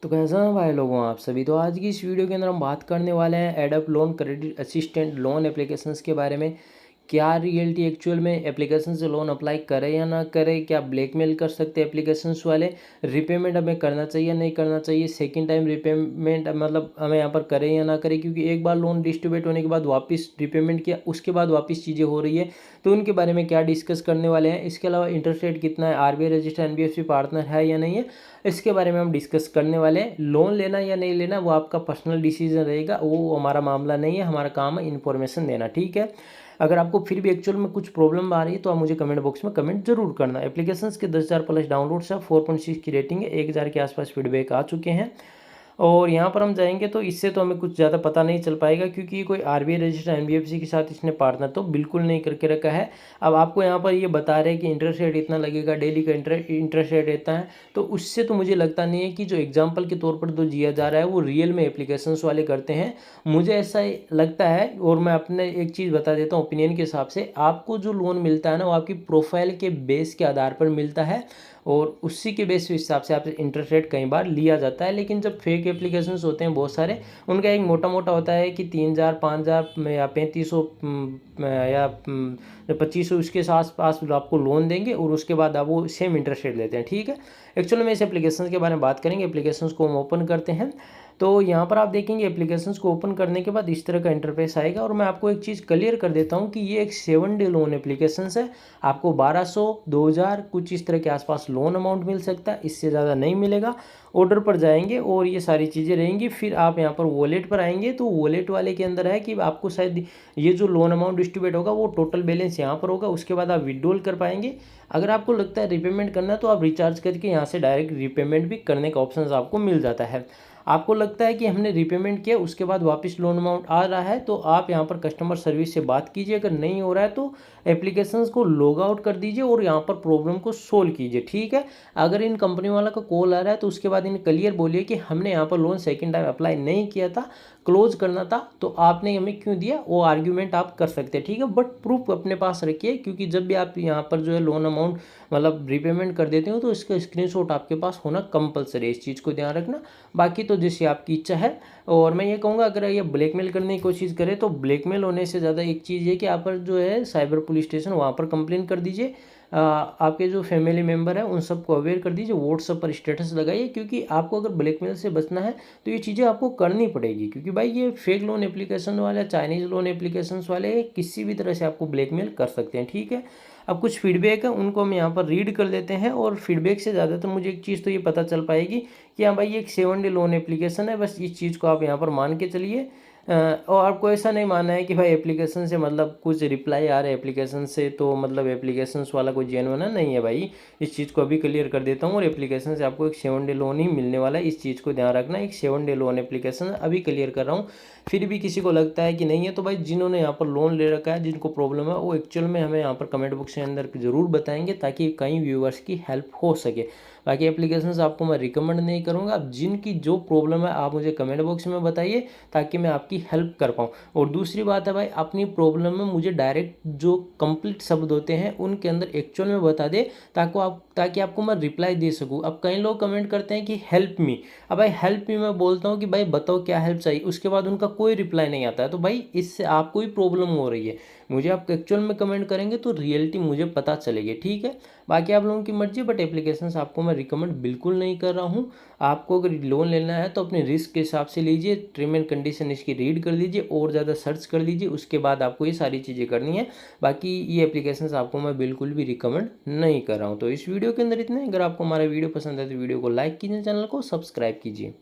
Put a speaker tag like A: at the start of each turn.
A: तो कैसा है भाई लोगों आप सभी। तो आज की इस वीडियो के अंदर हम बात करने वाले हैं एडप loan credit assistant loan applications के बारे में। क्या रियलिटी एक्चुअल में एप्लीकेशन से लोन अप्लाई करें या ना करें, क्या ब्लैकमेल कर सकते हैं एप्लीकेशंस वाले, रिपेमेंट हमें करना चाहिए या नहीं करना चाहिए, सेकंड टाइम रिपेमेंट मतलब हमें यहाँ पर करें या ना करें, क्योंकि एक बार लोन डिस्ट्रीब्यूट होने के बाद वापस रिपेमेंट किया उसके बाद वापस चीज़ें हो रही है, तो उनके बारे में क्या डिस्कस करने वाले हैं। इसके अलावा इंटरेस्ट रेट कितना है, आरबीआई रजिस्टर्ड एनबीएफसी पार्टनर है या नहीं है, इसके बारे में हम डिस्कस करने वाले हैं। लोन लेना या नहीं लेना वो आपका पर्सनल डिसीजन रहेगा, वो हमारा मामला नहीं है, हमारा काम है इन्फॉर्मेशन देना, ठीक है। अगर आपको फिर भी एक्चुअल में कुछ प्रॉब्लम आ रही है तो आप मुझे कमेंट बॉक्स में कमेंट जरूर करना। एप्लीकेशंस के 10,000 प्लस डाउनलोड्स है, 4.6 की रेटिंग है, 1,000 के आसपास फीडबैक आ चुके हैं। और यहाँ पर हम जाएंगे तो इससे तो हमें कुछ ज़्यादा पता नहीं चल पाएगा, क्योंकि ये कोई आरबीआई रजिस्टर्ड एनबीएफसी के साथ इसने पार्टनर तो बिल्कुल नहीं करके रखा है। अब आपको यहाँ पर ये बता रहे हैं कि इंटरेस्ट रेट इतना लगेगा, डेली का इंटरेस्ट रेट इतना है, तो उससे तो मुझे लगता नहीं है कि जो एग्जाम्पल के तौर पर जो जिया जा रहा है वो रियल में एप्लीकेशंस वाले करते हैं, मुझे ऐसा लगता है। और मैं अपने एक चीज़ बता देता हूँ ओपिनियन के हिसाब से, आपको जो लोन मिलता है ना वो आपकी प्रोफाइल के बेस के आधार पर मिलता है, और उसी के बेस हिसाब से आपसे इंटरेस्ट रेट कई बार लिया जाता है। लेकिन जब फेक एप्लीकेशंस होते हैं बहुत सारे, उनका एक मोटा मोटा होता है कि 3,000 5,000 या 3500 या 2500 उसके आस पास आपको लोन देंगे, और उसके बाद आप वो सेम इंटरेस्ट रेट लेते हैं, ठीक है। एक्चुअली में इस एप्लीकेशन के बारे में बात करेंगे। एप्लीकेशंस को हम ओपन करते हैं तो यहाँ पर आप देखेंगे एप्लीकेशंस को ओपन करने के बाद इस तरह का इंटरफेस आएगा। और मैं आपको एक चीज़ क्लियर कर देता हूँ कि ये एक 7 डे लोन एप्लीकेशंस है। आपको 1200 2,000 कुछ इस तरह के आसपास लोन अमाउंट मिल सकता है, इससे ज़्यादा नहीं मिलेगा। ऑर्डर पर जाएंगे और ये सारी चीज़ें रहेंगी। फिर आप यहाँ पर वॉलेट पर आएंगे तो वॉलेट वाले के अंदर है कि आपको शायद ये जो लोन अमाउंट डिस्ट्रीब्यूट होगा वो टोटल बैलेंस यहाँ पर होगा, उसके बाद आप विड्रॉल कर पाएंगे। अगर आपको लगता है रिपेमेंट करना तो आप रिचार्ज करके यहाँ से डायरेक्ट रिपेमेंट भी करने का ऑप्शन आपको मिल जाता है। आपको लगता है कि हमने रिपेमेंट किया उसके बाद वापस लोन अमाउंट आ रहा है तो आप यहाँ पर कस्टमर सर्विस से बात कीजिए। अगर नहीं हो रहा है तो एप्लीकेशंस को लॉग आउट कर दीजिए और यहाँ पर प्रॉब्लम को सोल्व कीजिए, ठीक है। अगर इन कंपनी वाला का कॉल आ रहा है तो उसके बाद इन्हें क्लियर बोलिए कि हमने यहाँ पर लोन सेकंड टाइम अप्लाई नहीं किया था, क्लोज करना था, तो आपने हमें क्यों दिया, वो आर्ग्यूमेंट आप कर सकते हैं, ठीक है। बट प्रूफ अपने पास रखिए, क्योंकि जब भी आप यहाँ पर जो है लोन अमाउंट मतलब रिपेमेंट कर देते हो तो इसका स्क्रीनशॉट आपके पास होना कंपलसरी है, इस चीज़ को ध्यान रखना। बाकी तो जैसे आपकी इच्छा है। और मैं ये कहूँगा अगर ये ब्लैकमेल करने की कोशिश करें तो ब्लैकमेल होने से ज़्यादा एक चीज़ है कि आप पर जो है साइबर पुलिस स्टेशन वहाँ पर कंप्लेन कर दीजिए। आपके जो फैमिली मेम्बर है उन सबको अवेयर कर दीजिए, व्हाट्सएप पर स्टेटस लगाइए, क्योंकि आपको अगर ब्लैकमेल से बचना है तो ये चीज़ें आपको करनी पड़ेगी। क्योंकि भाई ये फेक लोन एप्लीकेशन वाले, चाइनीज़ लोन एप्लीकेशन वाले किसी भी तरह से आपको ब्लैकमेल कर सकते हैं, ठीक है। अब कुछ फीडबैक है उनको हम यहाँ पर रीड कर लेते हैं, और फीडबैक से ज़्यादातर मुझे एक चीज़ तो ये पता चल पाएगी कि हाँ भाई ये एक 7 डे लोन एप्लीकेशन है, बस इस चीज़ को आप यहाँ पर मान के चलिए। और आपको ऐसा नहीं मानना है कि भाई एप्लीकेशन से मतलब कुछ रिप्लाई आ रहा है एप्लीकेशन से तो मतलब एप्लीकेशन वाला कोई जेन्युइन है, नहीं है भाई। इस चीज़ को अभी क्लियर कर देता हूँ, और एप्लीकेशन से आपको एक 7 डे लोन ही मिलने वाला है, इस चीज़ को ध्यान रखना। एक 7 डे लोन एप्लीकेशन अभी क्लियर कर रहा हूँ। फिर भी किसी को लगता है कि नहीं है तो भाई जिन्होंने यहाँ पर लोन ले रखा है, जिनको प्रॉब्लम है, वो एक्चुअल में हमें यहाँ पर कमेंट बॉक्स के अंदर ज़रूर बताएंगे ताकि कई व्यूअर्स की हेल्प हो सके। बाकी एप्लीकेशंस आपको मैं रिकमेंड नहीं करूँगा। अब जिनकी जो प्रॉब्लम है आप मुझे कमेंट बॉक्स में बताइए ताकि मैं आपकी हेल्प कर पाऊँ। और दूसरी बात है भाई, अपनी प्रॉब्लम में मुझे डायरेक्ट जो कंप्लीट शब्द होते हैं उनके अंदर एक्चुअल में बता दे ताकि आपको मैं रिप्लाई दे सकूँ। अब कई लोग कमेंट करते हैं कि हेल्प मी। अब भाई हेल्प मी मैं बोलता हूँ कि भाई बताओ क्या हेल्प चाहिए, उसके बाद उनका कोई रिप्लाई नहीं आता है, तो भाई इससे आपको ही प्रॉब्लम हो रही है। मुझे आप एक्चुअल में कमेंट करेंगे तो रियलिटी मुझे पता चलेगी, ठीक है। बाकी आप लोगों की मर्जी, बट एप्लीकेशंस आपको मैं रिकमेंड बिल्कुल नहीं कर रहा हूँ। आपको अगर लोन लेना है तो अपने रिस्क के हिसाब से लीजिए, टर्म एंड कंडीशन इसकी रीड कर लीजिए और ज़्यादा सर्च कर लीजिए, उसके बाद आपको ये सारी चीज़ें करनी है। बाकी ये एप्लीकेशंस आपको मैं बिल्कुल भी रिकमेंड नहीं कर रहा हूँ। तो इस वीडियो के अंदर इतना ही। अगर आपको हमारा वीडियो पसंद है तो वीडियो को लाइक कीजिए, चैनल को सब्सक्राइब कीजिए।